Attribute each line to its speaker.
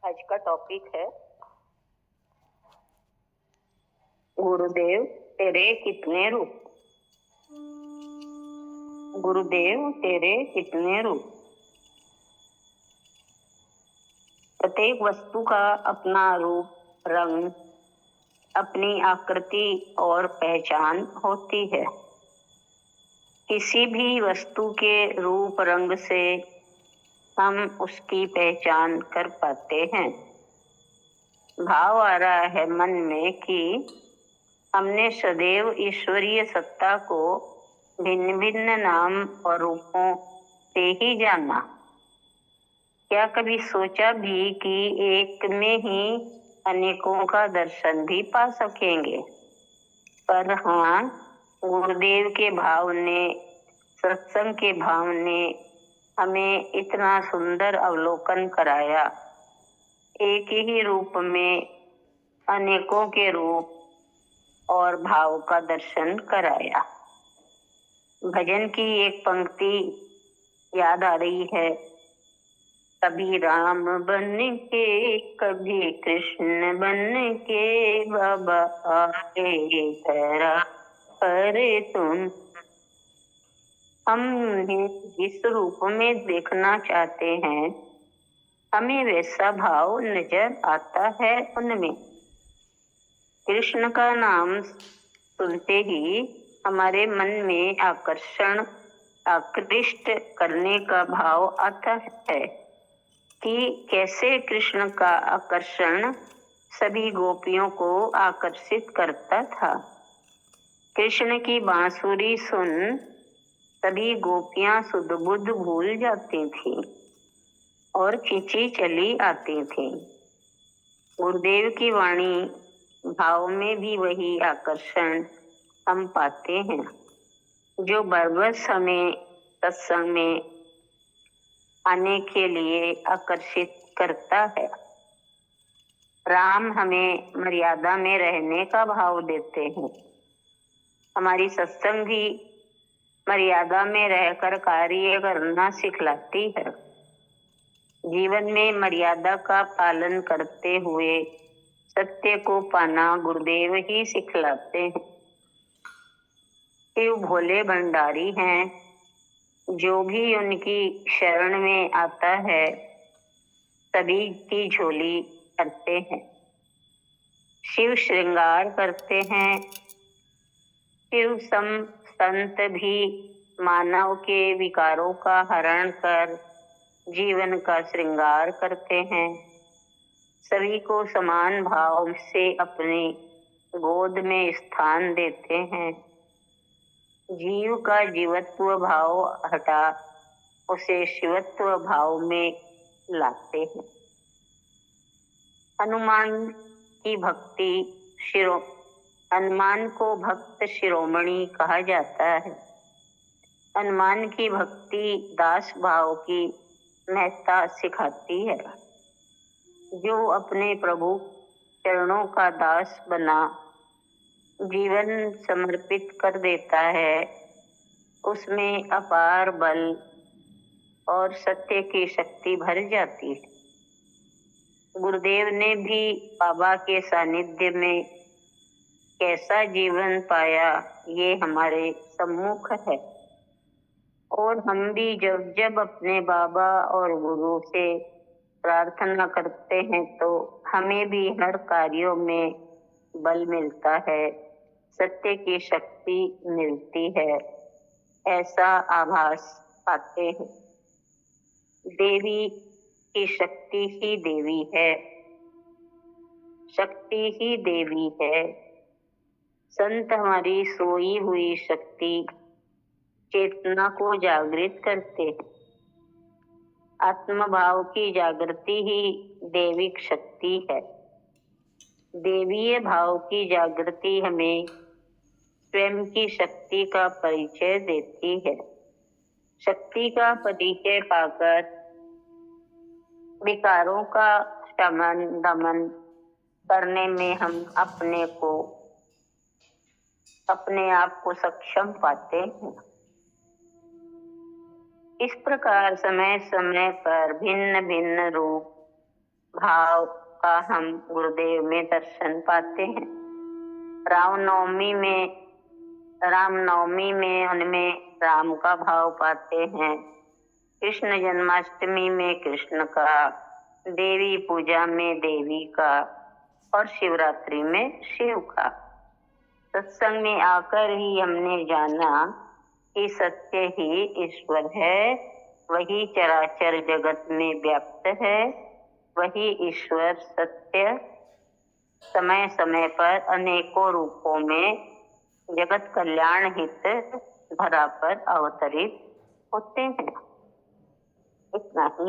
Speaker 1: आज का टॉपिक है गुरुदेव तेरे कितने रूप। गुरुदेव तेरे कितने रूप। प्रत्येक वस्तु का अपना रूप, रंग, अपनी आकृति और पहचान होती है। किसी भी वस्तु के रूप रंग से हम उसकी पहचान कर पाते हैं। भाव आ रहा है मन में कि हमने सदैव ईश्वरीय सत्ता को भिन्न भिन्न नाम और रूपों से ही जाना। क्या कभी सोचा भी कि एक में ही अनेकों का दर्शन भी पा सकेंगे? पर हाँ, गुरुदेव के भाव ने, सत्संग के भाव ने हमें इतना सुंदर अवलोकन कराया। एक ही रूप में अनेकों के रूप और भाव का दर्शन कराया। भजन की एक पंक्ति याद आ रही है, कभी राम बन के कभी कृष्ण बन के बाबा आए तेरा पर तुम। हम जिस रूप में देखना चाहते हैं हमें वैसा भाव नजर आता है उनमें। कृष्ण का नाम सुनते ही हमारे मन में आकृष्ट करने का भाव आता है कि कैसे कृष्ण का आकर्षण सभी गोपियों को आकर्षित करता था। कृष्ण की बांसुरी सुन सभी गोपियां सुध बुध भूल जाती थी और खिंची चली आती थी। गुरुदेव की वाणी भाव में भी वही आकर्षण हम पाते हैं जो बरबस हमें सत्संग में आने के लिए आकर्षित करता है। राम हमें मर्यादा में रहने का भाव देते हैं। हमारी सत्संग भी मर्यादा में रहकर कार्य करना सिखलाती है। जीवन में मर्यादा का पालन करते हुए सत्य को पाना गुरुदेव ही सिखलाते हैं। शिव भोले भंडारी हैं, जो भी उनकी शरण में आता है सभी की झोली करते हैं। शिव श्रृंगार करते हैं। शिव संत भी मानव के विकारों का हरण कर जीवन का श्रृंगार करते हैं। सभी को समान भाव से अपनी गोद में स्थान देते हैं। जीव का जीवत्व भाव हटा उसे शिवत्व भाव में लाते हैं। हनुमान को भक्त शिरोमणि कहा जाता है। हनुमान की भक्ति दास भाव की महत्ता सिखाती है। जो अपने प्रभु चरणों का दास बना जीवन समर्पित कर देता है उसमें अपार बल और सत्य की शक्ति भर जाती है। गुरुदेव ने भी बाबा के सानिध्य में कैसा जीवन पाया ये हमारे सम्मुख है। और हम भी जब जब अपने बाबा और गुरु से प्रार्थना करते हैं तो हमें भी हर कार्यों में बल मिलता है, सत्य की शक्ति मिलती है, ऐसा आभास पाते हैं। देवी की शक्ति ही देवी है, शक्ति ही देवी है। संत हमारी सोई हुई शक्ति चेतना को जागृत करते हैं। आत्मभाव की जागृति ही देविक शक्ति है। देवीय भाव की जागृति हमें स्वयं की शक्ति का परिचय देती है। शक्ति का परिचय पाकर विकारों का शमन दमन करने में हम अपने आप को सक्षम पाते हैं। इस प्रकार समय समय पर भिन्न भिन्न रूप भाव का हम गुरुदेव में दर्शन पाते हैं। रामनवमी में उनमें राम का भाव पाते हैं। कृष्ण जन्माष्टमी में कृष्ण का, देवी पूजा में देवी का और शिवरात्रि में शिव का। सत्संग में आकर ही हमने जाना कि सत्य ही ईश्वर है, वही चराचर जगत में व्याप्त है। वही ईश्वर सत्य समय समय पर अनेकों रूपों में जगत कल्याण हित धरा पर अवतरित होते हैं। इतना ही।